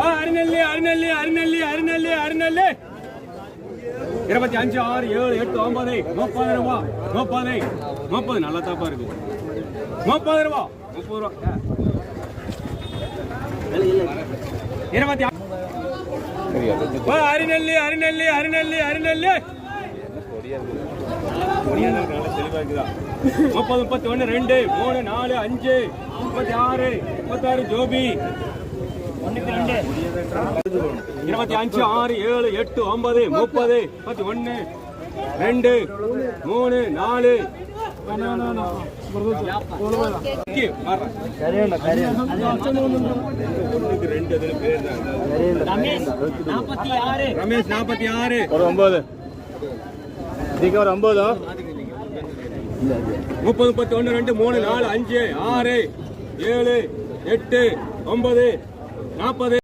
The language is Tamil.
அருநெல்லி அருநெல்லி அருநெல்லி அருநெல்லி அருநெல்லி 25 6 7 8 9 30 ரூபா 30 நல்லா தாப்பா இருக்கு 30 ரூபா 30 ரூபா 26 அருநெல்லி அருநெல்லி அருநெல்லி அருநெல்லி 30 31 2 3 4 5 36 36 ஜோபி 25 6 7 8 9 30 31 2 3 4 ரமேஷ் 46 ஒரு 9 இதுக்கு ஒரு 9 30 31 2 3 4 5 6 7 8 9 40